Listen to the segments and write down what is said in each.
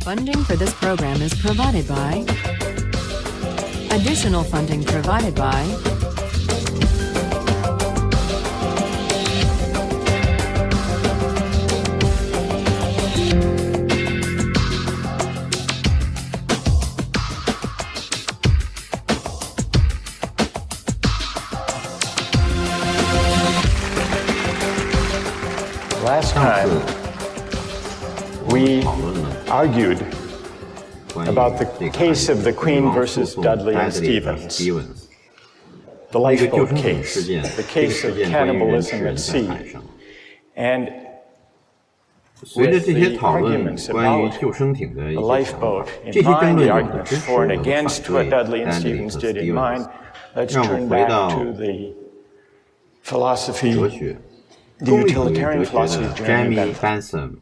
Funding for this program is provided by. Additional funding provided by. Last time, we argued about the case of the Queen versus Dudley and Stevens, the lifeboat case, the case of cannibalism at sea, and with the arguments about the lifeboat in mind, the arguments for and against what Dudley and Stevens did in mind, let's turn back to the philosophy, the utilitarian philosophy of Jeremy Bentham.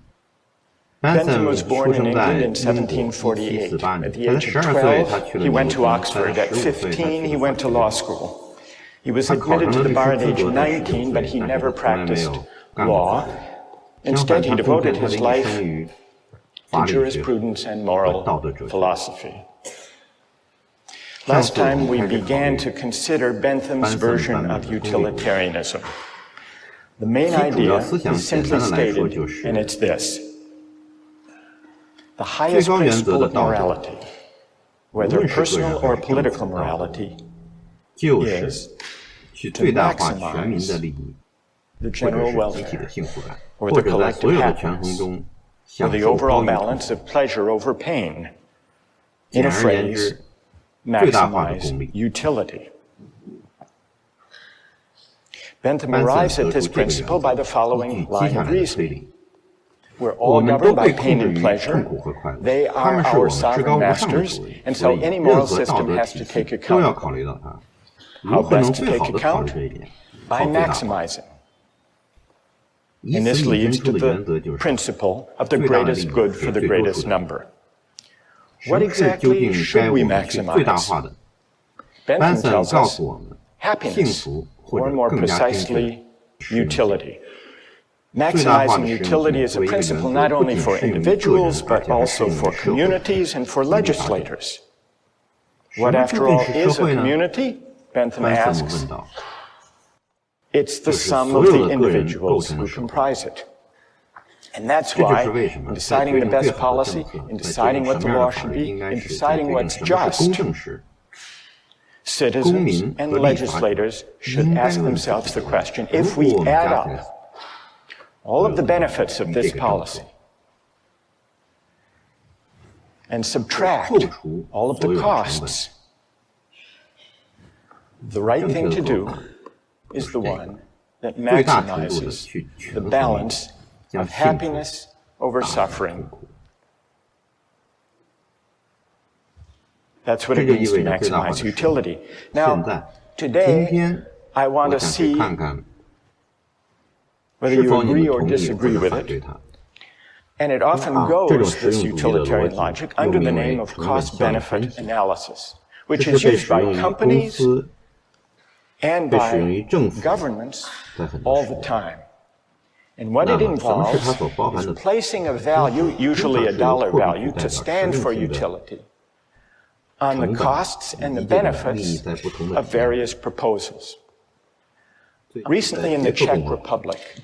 Bentham was born in England in 1748. At the age of 12, he went to Oxford. At 15, he went to law school. He was admitted to the bar at age 19, but he never practiced law. Instead, he devoted his life to jurisprudence and moral philosophy. Last time, we began to consider Bentham's version of utilitarianism. The main idea is simply stated, and it's this. The highest principle of morality, whether personal or political morality, is to maximize the general welfare, or the collective happiness, or the overall balance of pleasure over pain. In a phrase, maximize utility. Bentham arrives at this principle by the following line of reasoning. We're all governed by pain and pleasure. They are our sovereign masters, and so any moral system has to take account of them. How best to take account? By maximizing. And this leads to the principle of the greatest good for the greatest number. What exactly should we maximize? Bentham tells us happiness, or more precisely, utility. Maximizing utility is a principle not only for individuals, but also for communities and for legislators. What, after all, is a community? Bentham asks. It's the sum of the individuals who comprise it. And that's why, in deciding the best policy, in deciding what the law should be, in deciding what's just, citizens and legislators should ask themselves the question, if we add up all of the benefits of this policy and subtract all of the costs, the right thing to do is the one that maximizes the balance of happiness over suffering. That's what it means to maximize utility. Now, today, I want to see whether you agree or disagree with it. And it often goes, this utilitarian logic, under the name of cost-benefit analysis, which is used by companies and by governments all the time. And what it involves is placing a value, usually a dollar value, to stand for utility, on the costs and the benefits of various proposals. Recently in the Czech Republic,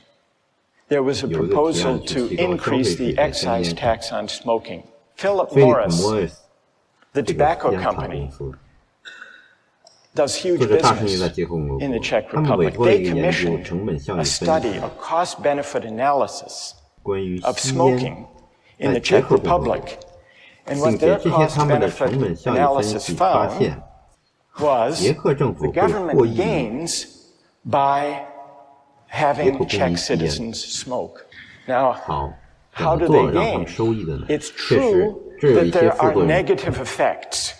there was a proposal to increase the excise tax on smoking. Philip Morris, the tobacco company, does huge business in the Czech Republic. They commissioned a study, a cost-benefit analysis of smoking in the Czech Republic. And what their cost-benefit analysis found was the government gains by having Czech citizens smoke. Now, how do they gain? It's true that there are negative effects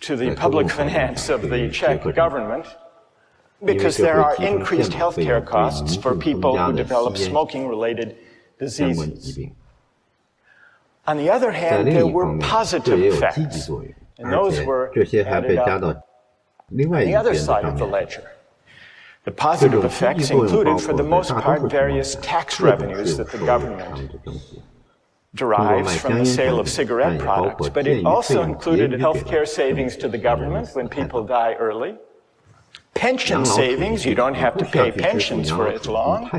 to the public finance of the Czech government because there are increased healthcare costs for people who develop smoking-related diseases. On the other hand, there were positive effects, and those were added up on the other side of the ledger. The positive effects included, for the most part, various tax revenues that the government derives from the sale of cigarette products, but it also included healthcare savings to the government when people die early, pension savings, you don't have to pay pensions for as long,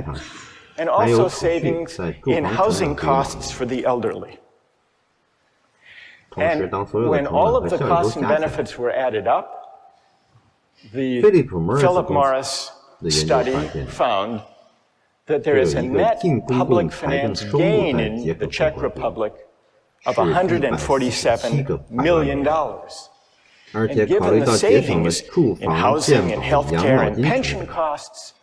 and also savings in housing costs for the elderly. And when all of the costs and benefits were added up, the Philip Morris study found that there is a net public finance gain in the Czech Republic of $147 million. And given the savings in housing and healthcare and pension costs,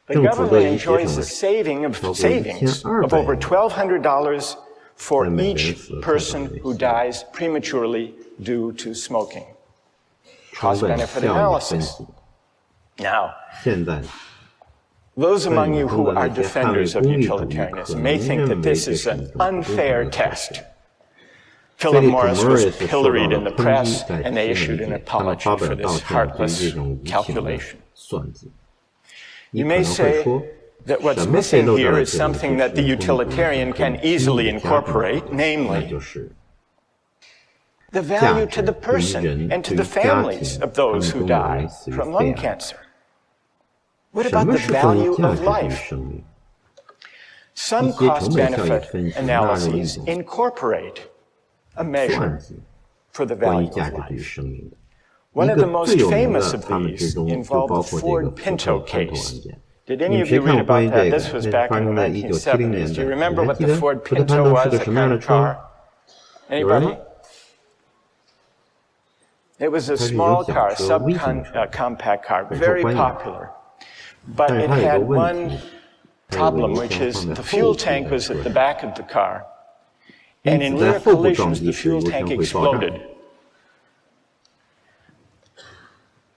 the government enjoys a savings of over $1,200 for each person who dies prematurely due to smoking. Cost-benefit analysis. Now, those among you who are defenders of utilitarianism may think that this is an unfair test. Philip Morris was pilloried in the press, and they issued an apology for this heartless calculation. You may say that what's missing here is something that the utilitarian can easily incorporate, namely the value to the person and to the families of those who die from lung cancer. What about the value of life? Some cost-benefit analyses incorporate a measure for the value of life. One of the most famous of these involved the Ford Pinto case. Did any of you read about that? This was back in the 1970s. Do you remember what the Ford Pinto was, a kind of car? Anybody? It was a small car, subcompact car, very popular. But it had one problem, which is the fuel tank was at the back of the car. And in rear collisions, the fuel tank exploded.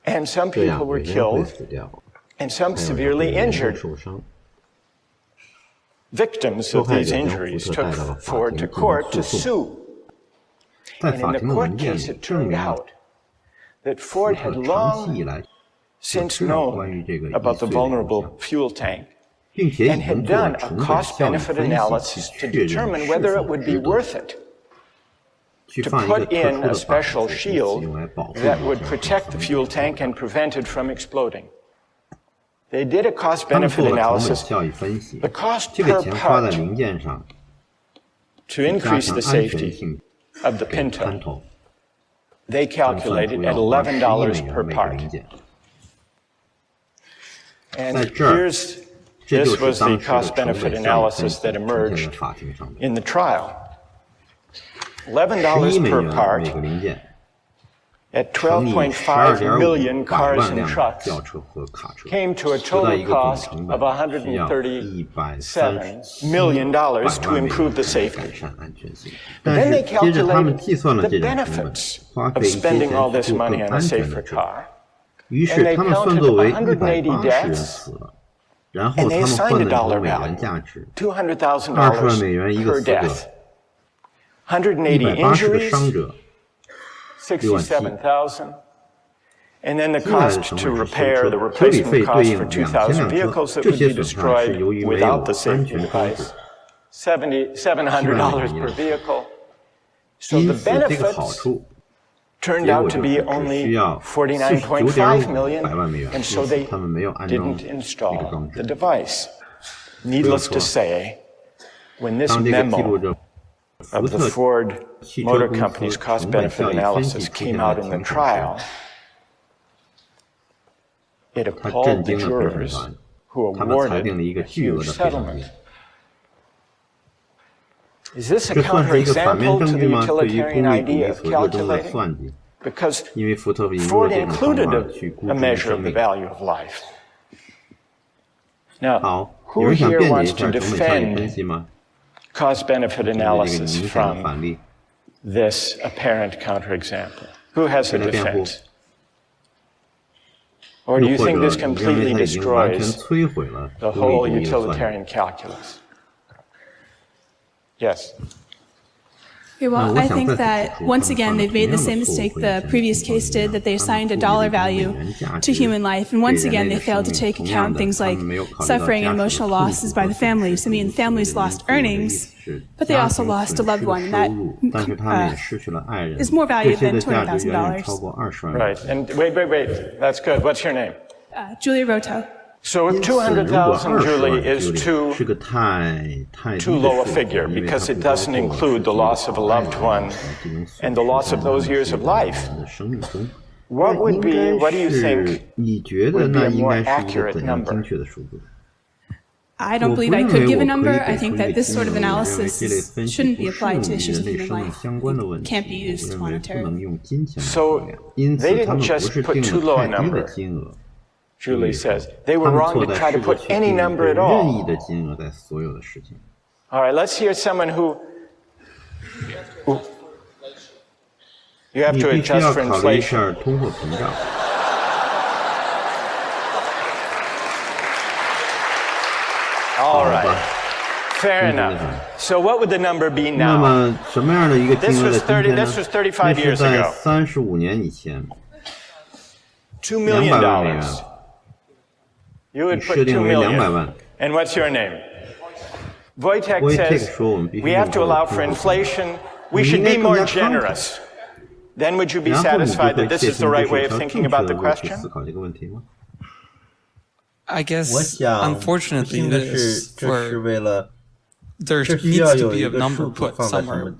And some people were killed, and some severely injured. Victims of these injuries took Ford to court to sue. And in the court case, it turned out that Ford had long since known about the vulnerable fuel tank and had done a cost-benefit analysis to determine whether it would be worth it to put in a special shield that would protect the fuel tank and prevent it from exploding. They did a cost-benefit analysis. The cost per part to increase the safety of the Pinto, they calculated at $11 per part. And this was the cost-benefit analysis that emerged in the trial. $11 per part at 12.5 million cars and trucks came to a total cost of $137 million to improve the safety. Then they calculated the benefits of spending all this money on a safer car. And they counted 180 deaths, and they assigned a dollar value, $200,000 per death. 180 injuries, 67,000, and then the cost to repair, the replacement cost for 2,000 vehicles that would be destroyed without the safety device, $700 per vehicle. So the benefits turned out to be only $49.5 million, and so they didn't install the device. Needless to say, when this memo of the Ford Motor Company's cost-benefit analysis came out in the trial, it appalled the jurors who awarded a huge settlement. Is this a counterexample to the utilitarian idea of calculating? Because Ford included a measure of the value of life. Now, who here wants to defend cost-benefit analysis from this apparent counterexample? Who has a defense? Or do you think this completely destroys the whole utilitarian calculus? Yes? Okay, well, I think that once again they've made the same mistake the previous case did, that they assigned a dollar value to human life, and once again they failed to take account things like suffering and emotional losses by the families. I mean, families lost earnings, but they also lost a loved one, and that is more valued than $200,000. Right, and wait, that's good. What's your name? Julia Roto. So if 200,000, Julie, is too low a figure because it doesn't include the loss of a loved one and the loss of those years of life, what do you think would be a more accurate number? I don't believe I could give a number. I think that this sort of analysis shouldn't be applied to issues of human life. It can't be used monetarily. So they didn't just put too low a number. Julie says, they were wrong to try to put any number at all. All right, let's hear someone who you have to adjust for inflation. All right, fair enough. So what would the number be now? This was 35 years ago. $2 million. You would put 2 million. And what's your name? Wojtek says, we have to allow for inflation. We should be more generous. Then would you be satisfied that this is the right way of thinking about the question? I guess, unfortunately, there needs to be a number put somewhere.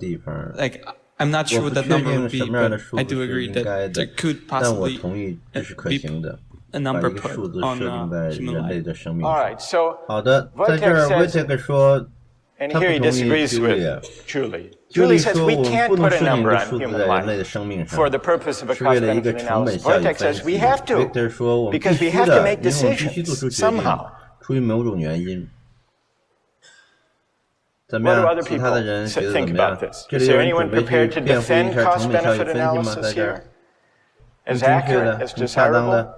Like, I'm not sure what that number would be, but I do agree that there could possibly be a number put on human life. All right, so Wojtek says, and here he disagrees with Julie. Julie says we can't put a number on human life for the purpose of a cost-benefit analysis. Wojtek says we have to, because we have to make decisions somehow. What do other people think about this? Is there anyone prepared to defend cost-benefit analysis here? As accurate, as desirable?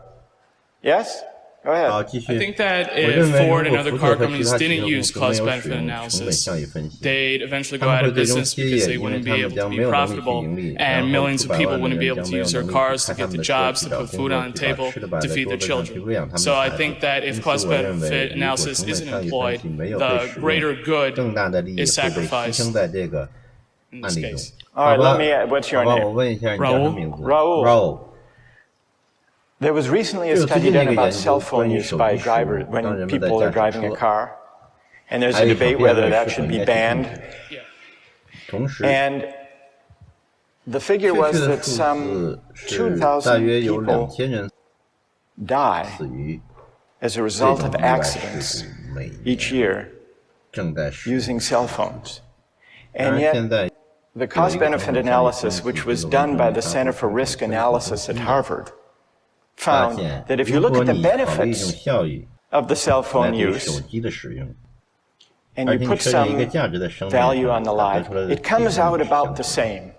Yes? Go ahead. I think that if Ford and other car companies didn't use cost-benefit analysis, they'd eventually go out of business because they wouldn't be able to be profitable, and millions of people wouldn't be able to use their cars to get the jobs, to put food on the table, to feed their children. So I think that if cost-benefit analysis isn't employed, the greater good is sacrificed in this case. All right, what's your name? Raul. There was recently a study done about cell phone use by drivers when people are driving a car, and there's a debate whether that should be banned. And the figure was that some 2,000 people die as a result of accidents each year using cell phones. And yet, the cost-benefit analysis, which was done by the Center for Risk Analysis at Harvard, found that if you look at the benefits of the cell phone use and you put some value on the life, it comes out about the same.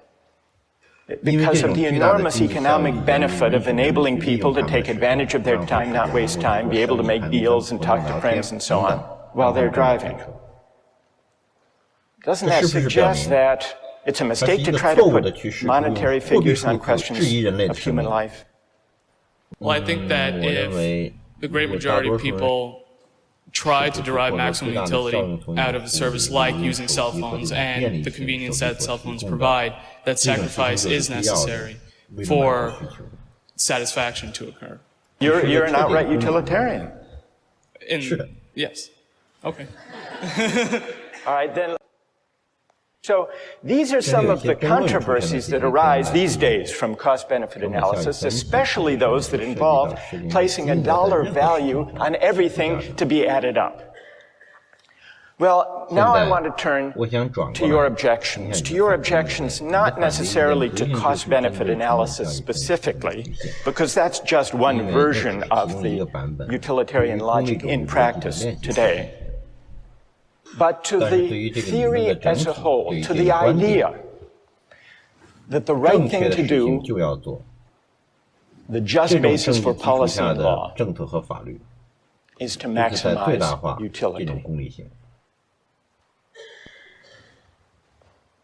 Because of the enormous economic benefit of enabling people to take advantage of their time, not waste time, be able to make deals and talk to friends and so on while they're driving. Doesn't that suggest that it's a mistake to try to put monetary figures on questions of human life? Well, I think that if the great majority of people try to derive maximum utility out of a service like using cell phones and the convenience that cell phones provide, that sacrifice is necessary for satisfaction to occur. You're an outright utilitarian. Yes. Okay. All right, then. So these are some of the controversies that arise these days from cost-benefit analysis, especially those that involve placing a dollar value on everything to be added up. Well, now I want to turn to your objections not necessarily to cost-benefit analysis specifically, because that's just one version of the utilitarian logic in practice today, but to the theory as a whole, to the idea that the right thing to do, the just basis for policy and law, is to maximize utility.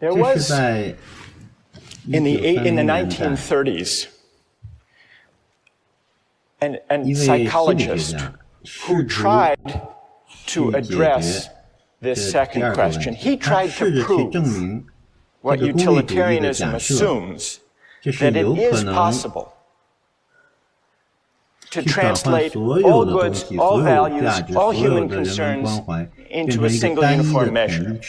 There was, in the 1930s, a psychologist who tried to address this second question. He tried to prove what utilitarianism assumes, that it is possible to translate all goods, all values, all human concerns into a single uniform measure.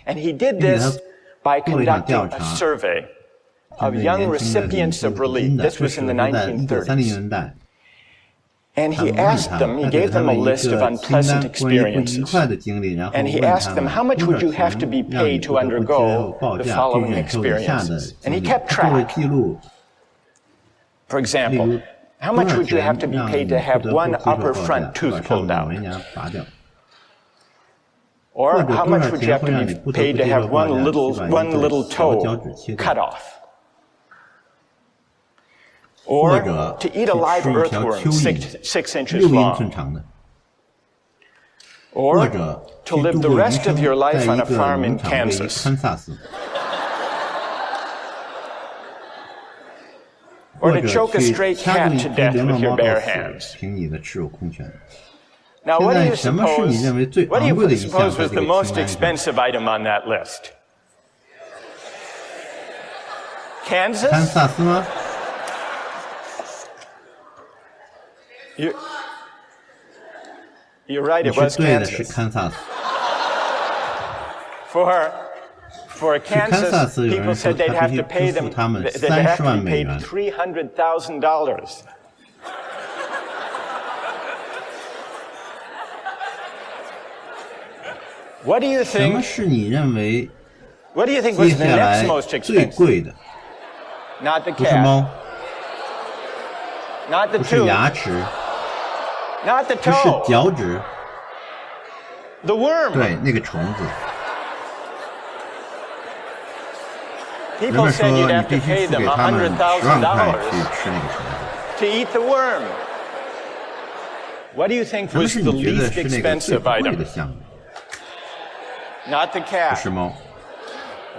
And he did this by conducting a survey of young recipients of relief. This was in the 1930s. And he asked them, he gave them a list of unpleasant experiences. And he asked them, how much would you have to be paid to undergo the following experiences? And he kept track. For example, how much would you have to be paid to have one upper front tooth pulled out? Or how much would you have to be paid to have one little toe cut off? Or to eat a live earthworm 6 inches long? Or to live the rest of your life on a farm in Kansas? Or to choke a stray cat to death with your bare hands? Now, what do you suppose was the most expensive item on that list? Kansas? You're right, it was Kansas. For Kansas, people said they'd have to pay them, they'd have to be paid $300,000. What do you think was the next most expensive? Not the cat. Not the tooth. Not the toe. The worm. People said you'd have to pay them $100,000 to eat the worm. What do you think was the least expensive item? Not the cat.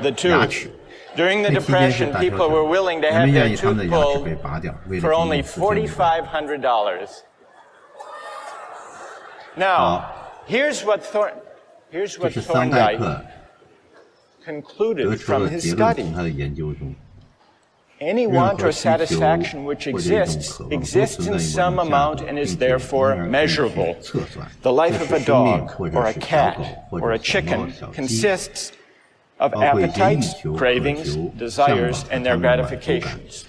The tooth. During the Depression, people were willing to have their tooth pulled for only $4,500. Now, here's what Thorndike concluded from his study. Any want or satisfaction which exists in some amount and is therefore measurable. The life of a dog, or a cat, or a chicken consists of appetites, cravings, desires, and their gratifications.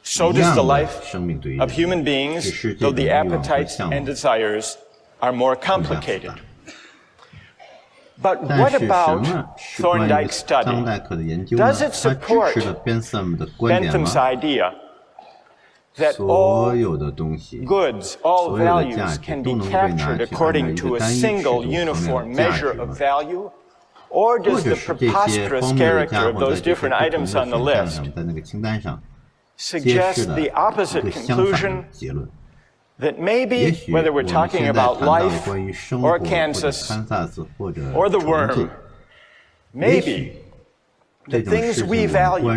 So does the life of human beings, though the appetites and desires are more complicated. But what about Thorndike's study? Does it support Bentham's idea that all goods, all values can be captured according to a single uniform measure of value? Or does the preposterous character of those different items on the list suggest the opposite conclusion, that maybe, whether we're talking about life or Kansas or the worm, maybe the things we value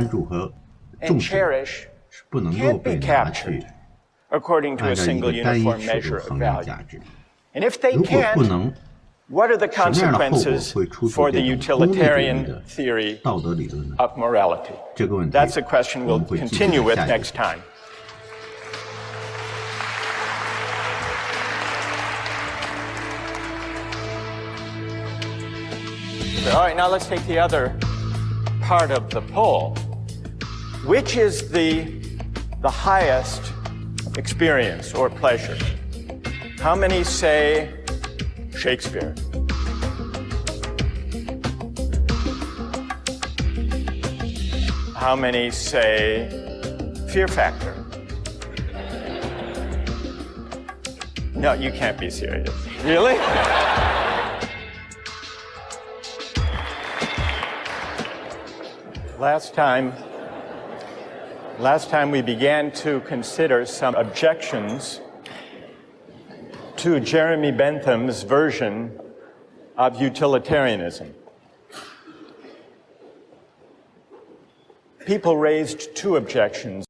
and cherish can't be captured according to a single uniform measure of value? And if they can't, what are the consequences for the utilitarian theory of morality? That's a question we'll continue with next time. All right, now let's take the other part of the poll. Which is the highest experience or pleasure? How many say Shakespeare? How many say Fear Factor? No, you can't be serious. Really? Last time we began to consider some objections to Jeremy Bentham's version of utilitarianism. People raised two objections.